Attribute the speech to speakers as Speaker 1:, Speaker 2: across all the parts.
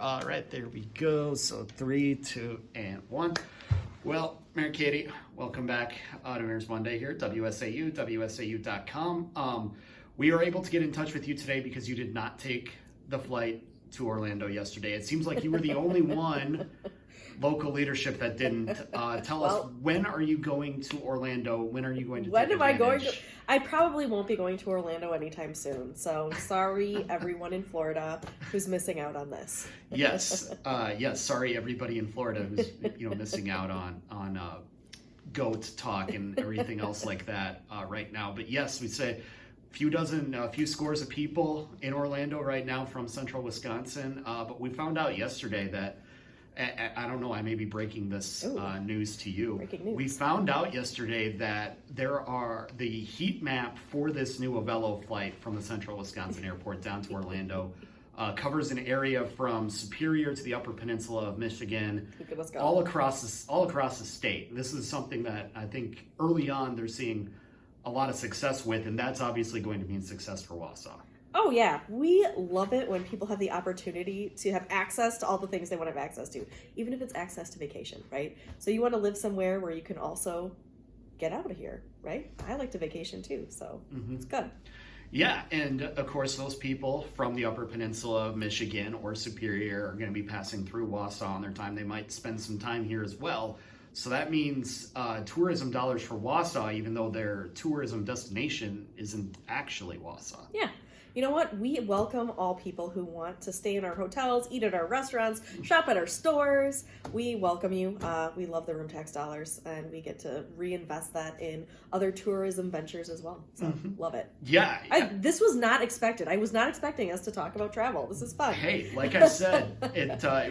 Speaker 1: All right, there we go. So 3, 2, and 1. Well, Mary Katie, welcome back to Mayor's Monday here at WSAU, WSAU.com. We are able to get in touch with you today because you did not take the flight to Orlando yesterday. It seems like you were the only one local leadership that didn't. Tell us, when are you going to Orlando? When are you going to take advantage?
Speaker 2: I probably won't be going to Orlando anytime soon. So sorry, everyone in Florida who's missing out on this.
Speaker 1: Yes. Sorry, everybody in Florida who's missing out on goat talk and everything else like that right now. But yes, we say a few scores of people in Orlando right now from central Wisconsin. But we found out yesterday that, I don't know, I may be breaking this news to you.
Speaker 2: Breaking news.
Speaker 1: We found out yesterday that the heat map for this new Avello flight from the central Wisconsin airport down to Orlando covers an area from Superior to the Upper Peninsula of Michigan, all across the state. This is something that I think early on they're seeing a lot of success with, and that's obviously going to mean success for Wausau.
Speaker 2: Oh yeah, we love it when people have the opportunity to have access to all the things they want to have access to, even if it's access to vacation, right? So you want to live somewhere where you can also get out of here, right? I like to vacation too, so It's good.
Speaker 1: Yeah, and of course those people from the Upper Peninsula of Michigan or Superior are going to be passing through Wausau on their time. They might spend some time here as well. So that means tourism dollars for Wausau, even though their tourism destination isn't actually Wausau.
Speaker 2: Yeah. You know what? We welcome all people who want to stay in our hotels, eat at our restaurants, shop at our stores. We welcome you. We love the room tax dollars, and we get to reinvest that in other tourism ventures as well. So love it.
Speaker 1: Yeah.
Speaker 2: This was not expected. I was not expecting us to talk about travel. This is fun.
Speaker 1: Hey, like I said,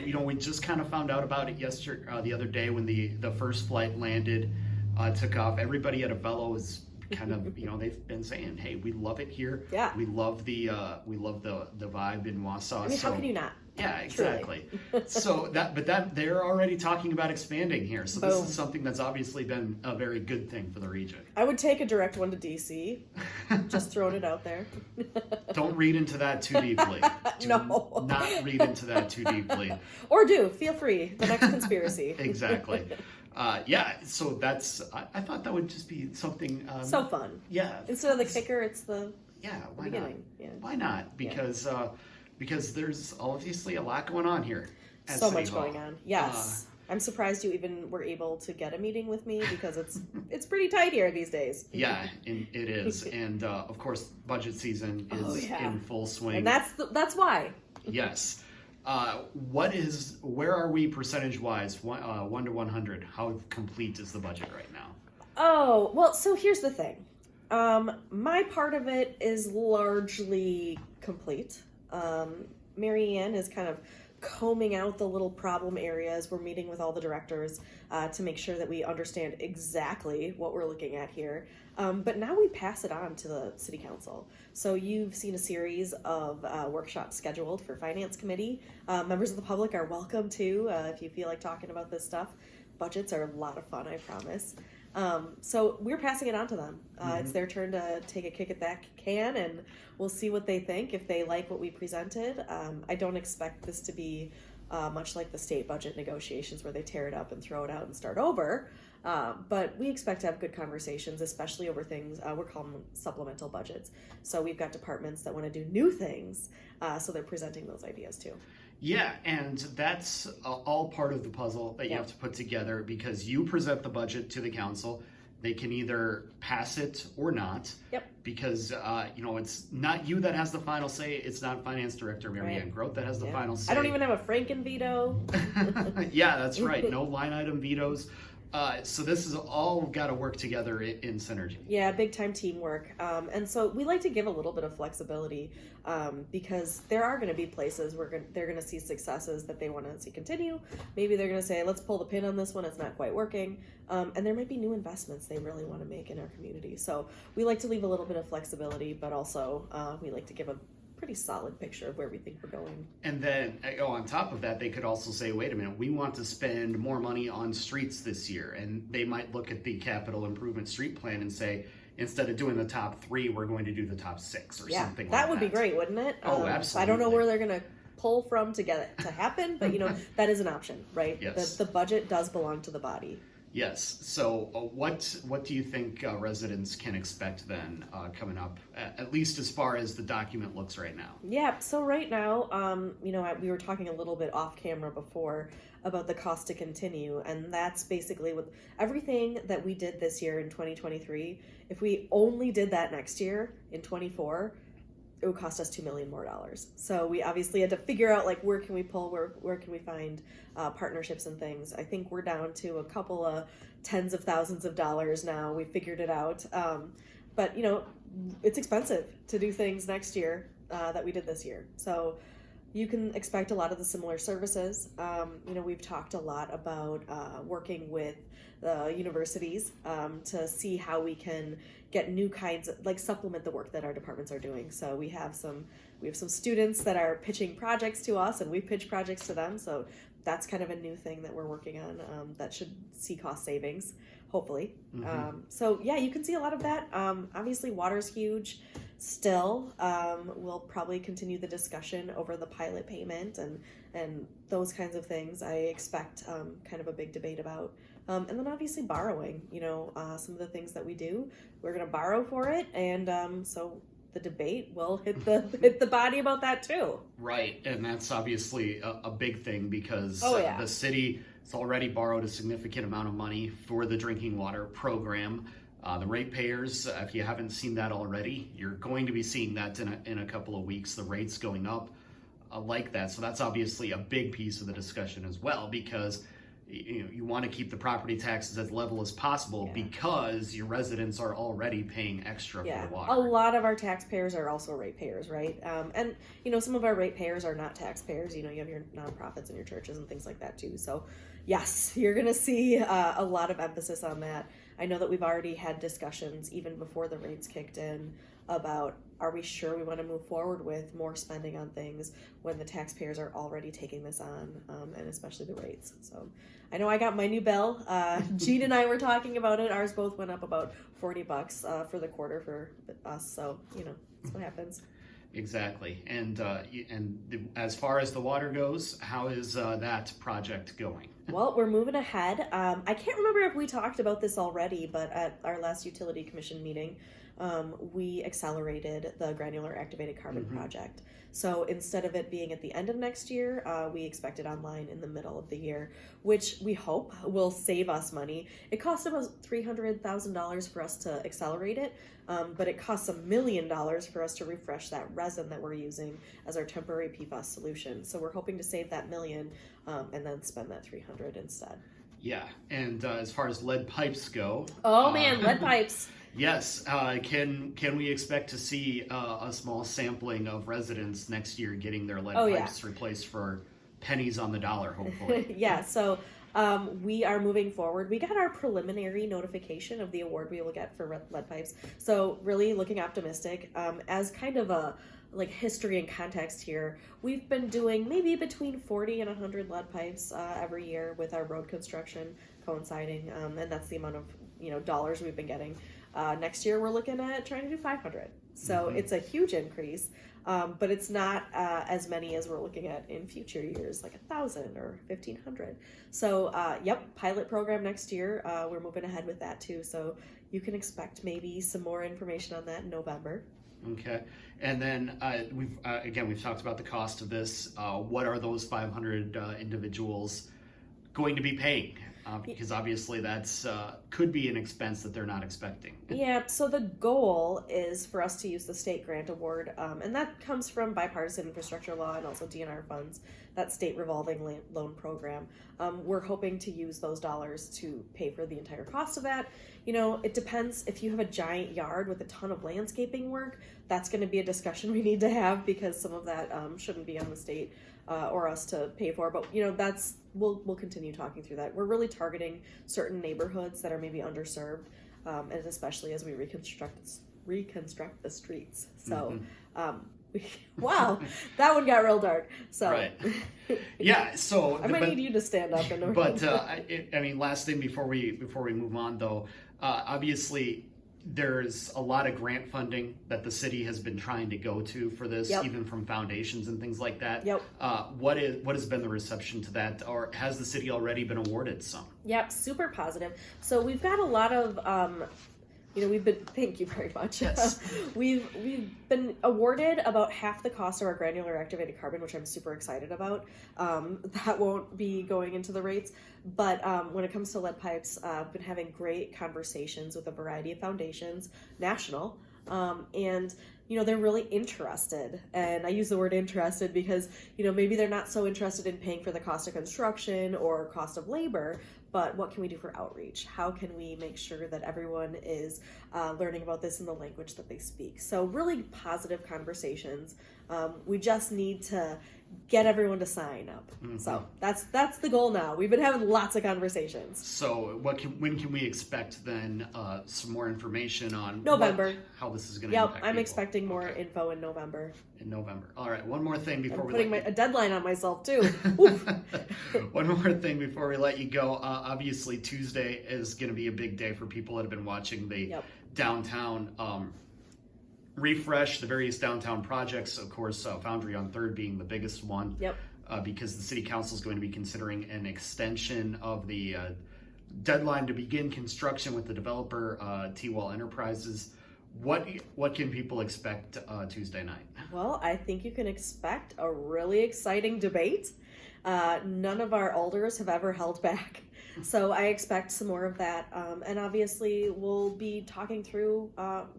Speaker 1: we just kind of found out about it the other day when the first flight landed, took off. Everybody at Avello is kind of, they've been saying, hey, we love it here.
Speaker 2: Yeah.
Speaker 1: We love the vibe in Wausau.
Speaker 2: I mean, how can you not?
Speaker 1: Yeah, exactly. So that they're already talking about expanding here. So this is something that's obviously been a very good thing for the region.
Speaker 2: I would take a direct one to DC. Just throwing it out there.
Speaker 1: Don't read into that too deeply.
Speaker 2: No.
Speaker 1: Not read into that too deeply.
Speaker 2: Or do. Feel free. The next conspiracy.
Speaker 1: Exactly. So that's, I thought that would just be something.
Speaker 2: So fun.
Speaker 1: Yeah.
Speaker 2: Instead of the kicker, it's the
Speaker 1: beginning.
Speaker 2: Not? Yeah.
Speaker 1: Why not? Because there's obviously a lot going on here.
Speaker 2: So much going on. Yes. I'm surprised you even were able to get a meeting with me because it's pretty tight here these days.
Speaker 1: Yeah, and it is. And of course, budget season is in full swing.
Speaker 2: And that's why.
Speaker 1: Yes. Where are we percentage-wise, 1 to 100? How complete is the budget right now?
Speaker 2: Oh, well, so here's the thing. My part of it is largely complete. Mary Ann is kind of combing out the little problem areas. We're meeting with all the directors to make sure that we understand exactly what we're looking at here. But now we pass it on to the city council. So you've seen a series of workshops scheduled for finance committee. Members of the public are welcome too if you feel like talking about this stuff. Budgets are a lot of fun, I promise. So we're passing it on to them. It's their turn to take a kick at that can, and we'll see what they think, if they like what we presented. I don't expect this to be much like the state budget negotiations where they tear it up and throw it out and start over. But we expect to have good conversations, especially over things, we're calling them supplemental budgets. So we've got departments that want to do new things, so they're presenting those ideas too.
Speaker 1: Yeah, and that's all part of the puzzle that you have to put together, because you present the budget to the council. They can either pass it or not. Yep. Because it's not you that has the final say. It's not Finance Director Mary Ann Groth that has the final say.
Speaker 2: I don't even have a Franken veto.
Speaker 1: Yeah, that's right. No line item vetoes. So this is all got to work together in synergy.
Speaker 2: Yeah, big time teamwork. And so we like to give a little bit of flexibility because there are going to be places where they're going to see successes that they want to see continue. Maybe they're going to say, let's pull the pin on this one. It's not quite working. And there might be new investments they really want to make in our community. So we like to leave a little bit of flexibility, but also we like to give a pretty solid picture of where we think we're going.
Speaker 1: And then on top of that, they could also say, wait a minute, we want to spend more money on streets this year. And they might look at the capital improvement street plan and say, instead of doing the top 3, we're going to do the top 6 or something like that.
Speaker 2: That would be great, wouldn't it?
Speaker 1: Oh, absolutely.
Speaker 2: I don't know where they're going to pull from to get it to happen, but that is an option, right?
Speaker 1: Yes.
Speaker 2: The budget does belong to the body.
Speaker 1: Yes. So what do you think residents can expect then coming up, at least as far as the document looks right now?
Speaker 2: Yeah, so right now, we were talking a little bit off camera before about the cost to continue, and that's basically with everything that we did this year in 2023. If we only did that next year in 24, it would cost us $2 million more. So we obviously had to figure out like where can we pull, where can we find partnerships and things. I think we're down to a couple of tens of thousands of dollars now. We figured it out, but it's expensive to do things next year that we did this year. So you can expect a lot of the similar services. We've talked a lot about working with the universities to see how we can get new kinds of, like, supplement the work that our departments are doing. So we have some students that are pitching projects to us, and we pitch projects to them. So that's kind of a new thing that we're working on that should see cost savings, hopefully.
Speaker 1: Mm-hmm.
Speaker 2: So yeah, you can see a lot of that. Obviously, water's huge. Still, we'll probably continue the discussion over the pilot payment and those kinds of things. I expect kind of a big debate about. And then obviously borrowing, some of the things that we do, we're going to borrow for it. And so the debate will hit the body about that too.
Speaker 1: Right. And that's obviously a big thing because
Speaker 2: yeah.
Speaker 1: the city has already borrowed a significant amount of money for the drinking water program. The ratepayers, if you haven't seen that already, you're going to be seeing that in a couple of weeks, the rates going up like that. So that's obviously a big piece of the discussion as well, because you want to keep the property taxes as level as possible because your residents are already paying extra for the water.
Speaker 2: A lot of our taxpayers are also ratepayers, right? And some of our ratepayers are not taxpayers. You have your nonprofits and your churches and things like that too. So yes, you're going to see a lot of emphasis on that. I know that we've already had discussions even before the rates kicked in about, are we sure we want to move forward with more spending on things when the taxpayers are already taking this on, and especially the rates. So I know I got my new bill. Gene and I were talking about it. Ours both went up about $40 for the quarter for us. So, that's what happens.
Speaker 1: Exactly. And as far as the water goes, how is that project going?
Speaker 2: Well, we're moving ahead. I can't remember if we talked about this already, but at our last Utility Commission meeting, we accelerated the granular activated carbon project. So instead of it being at the end of next year, we expect it online in the middle of the year, which we hope will save us money. It costs about $300,000 for us to accelerate it, but it costs $1 million for us to refresh that resin that we're using as our temporary PFAS solution. So we're hoping to save that $1 million and then spend that $300,000 instead.
Speaker 1: Yeah, and as far as lead pipes go...
Speaker 2: Oh man, lead pipes!
Speaker 1: Yes, can we expect to see a small sampling of residents next year getting their lead pipes replaced for pennies on the dollar, hopefully?
Speaker 2: Yeah, so we are moving forward. We got our preliminary notification of the award we will get for lead pipes. So really looking optimistic. As kind of a history and context here, we've been doing maybe between 40 and 100 lead pipes every year with our road construction coinciding, and that's the amount of dollars we've been getting. Next year we're looking at trying to do 500. So it's a huge increase, but it's not as many as we're looking at in future years, like 1,000 or 1,500. So pilot program next year. We're moving ahead with that too. So you can expect maybe some more information on that in November.
Speaker 1: Okay, and then we've talked about the cost of this. What are those 500 individuals going to be paying? Because obviously that's could be an expense that they're not expecting.
Speaker 2: Yeah, so the goal is for us to use the state grant award, and that comes from bipartisan infrastructure law and also DNR funds, that state revolving loan program. We're hoping to use those dollars to pay for the entire cost of that. It depends. If you have a giant yard with a ton of landscaping work, that's going to be a discussion we need to have, because some of that shouldn't be on the state or us to pay for. But we'll continue talking through that. We're really targeting certain neighborhoods that are maybe underserved, and especially as we reconstruct the streets. So, wow, that one got real dark. So,
Speaker 1: right. Yeah. So
Speaker 2: I might need you to stand up.
Speaker 1: But last thing before we move on, though, obviously there's a lot of grant funding that the city has been trying to go to for this,
Speaker 2: Yep.
Speaker 1: even from foundations and things like that.
Speaker 2: Yep.
Speaker 1: What has been the reception to that, or has the city already been awarded some?
Speaker 2: Yep, super positive. So we've got a lot of, thank you very much.
Speaker 1: Yes.
Speaker 2: we've been awarded about half the cost of our granular activated carbon, which I'm super excited about. That won't be going into the rates. But when it comes to lead pipes, I've been having great conversations with a variety of foundations, national, and they're really interested. And I use the word interested because maybe they're not so interested in paying for the cost of construction or cost of labor, but what can we do for outreach? How can we make sure that everyone is learning about this in the language that they speak? So really positive conversations. We just need to get everyone to sign up. Mm-hmm. So that's the goal now. We've been having lots of conversations.
Speaker 1: So when can we expect then some more information on
Speaker 2: November?
Speaker 1: How this is going to impact
Speaker 2: I'm
Speaker 1: people?
Speaker 2: Expecting more info in November.
Speaker 1: In November. All right. One more thing before
Speaker 2: I'm
Speaker 1: we
Speaker 2: putting
Speaker 1: let
Speaker 2: a deadline on myself too.
Speaker 1: One more thing before we let you go. Obviously, Tuesday is going to be a big day for people that have been watching the downtown refresh, the various downtown projects. Of course, Foundry on 3rd being the biggest one.
Speaker 2: Yep.
Speaker 1: Because the city council is going to be considering an extension of the deadline to begin construction with the developer, T-Wall Enterprises. What can people expect Tuesday night?
Speaker 2: Well, I think you can expect a really exciting debate. None of our alders have ever held back. So I expect some more of that. And obviously, we'll be talking through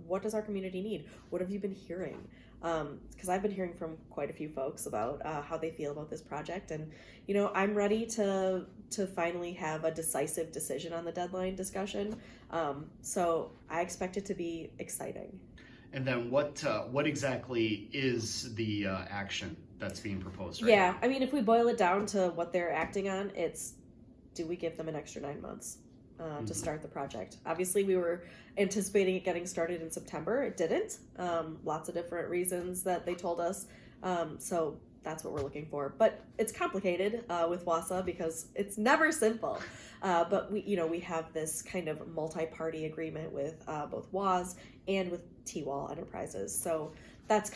Speaker 2: what does our community need? What have you been hearing? Because I've been hearing from quite a few folks about how they feel about this project. And, I'm ready to finally have a decisive decision on the deadline discussion. So I expect it to be exciting.
Speaker 1: And then what exactly is the action that's being proposed right
Speaker 2: now?
Speaker 1: now?
Speaker 2: I mean, if we boil it down to what they're acting on, it's do we give them an extra 9 months to start the project? Obviously, we were anticipating it getting started in September. It didn't. Lots of different reasons that they told us. So that's what we're looking for. But it's complicated with Wausau because it's never simple. But we have this kind of multi-party agreement with both WAS and with T-Wall Enterprises. So that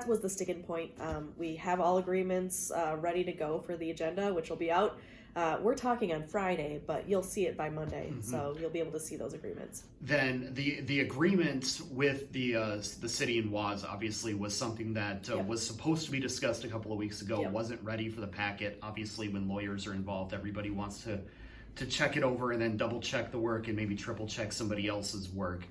Speaker 2: was the sticking point. We have all agreements ready to go for the agenda, which will be out. We're talking on Friday, but you'll see it by Monday, so you'll be able to see those agreements.
Speaker 1: Then the agreement with the city and WAS obviously was something that was supposed to be discussed a couple of weeks ago. Wasn't ready for the packet. Obviously, when lawyers are involved, everybody wants to check it over and then double check the work and maybe triple check somebody else's work.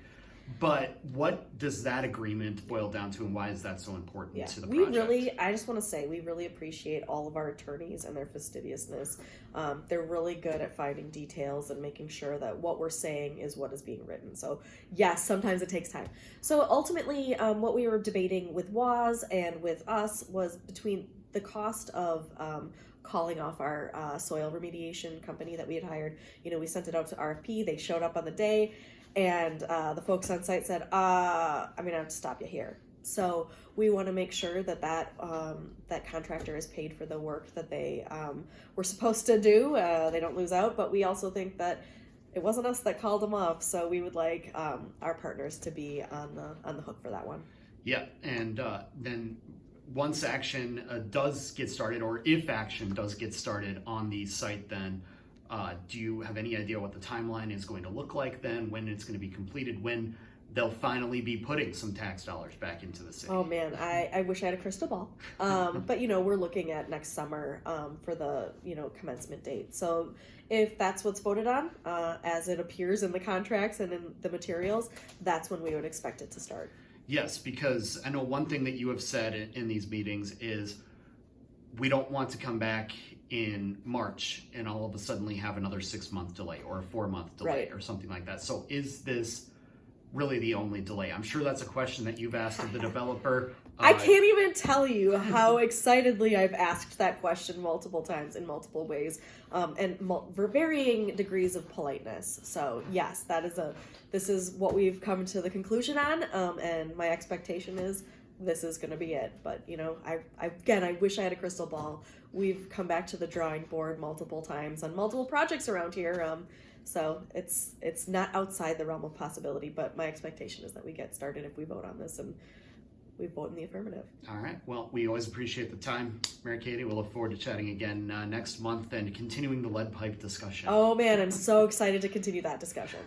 Speaker 1: But what does that agreement boil down to, and why is that so important to the project?
Speaker 2: I just want to say, we really appreciate all of our attorneys and their fastidiousness. They're really good at finding details and making sure that what we're saying is what is being written. So yes, sometimes it takes time. So ultimately, what we were debating with WAS and with us was between the cost of calling off our soil remediation company that we had hired. We sent it out to RFP. They showed up on the day. And the folks on site said, I'm going to have to stop you here. So we want to make sure that contractor is paid for the work that they were supposed to do. They don't lose out. But we also think that it wasn't us that called them off. So we would like our partners to be on the hook for that one.
Speaker 1: Yeah. And then once action does get started, or if action does get started on the site, then do you have any idea what the timeline is going to look like then, when it's going to be completed, when they'll finally be putting some tax dollars back into the city?
Speaker 2: Oh man, I wish I had a crystal ball. But we're looking at next summer for the commencement date. So if that's what's voted on, as it appears in the contracts and in the materials, that's when we would expect it to start.
Speaker 1: Yes, because I know one thing that you have said in these meetings is we don't want to come back in March and all of a sudden have another 6-month delay or a 4-month delay or something like that. So is this really the only delay? I'm sure that's a question that you've asked of the developer.
Speaker 2: I can't even tell you how excitedly I've asked that question multiple times in multiple ways, and for varying degrees of politeness. So yes, this is what we've come to the conclusion on, and my expectation is this is going to be it. But, you know, I wish I had a crystal ball. We've come back to the drawing board multiple times on multiple projects around here. So it's not outside the realm of possibility, but my expectation is that we get started if we vote on this and we vote in the affirmative.
Speaker 1: All right. Well, we always appreciate the time, Mary Katie. We'll look forward to chatting again next month and continuing the lead pipe discussion.
Speaker 2: Oh man, I'm so excited to continue that discussion.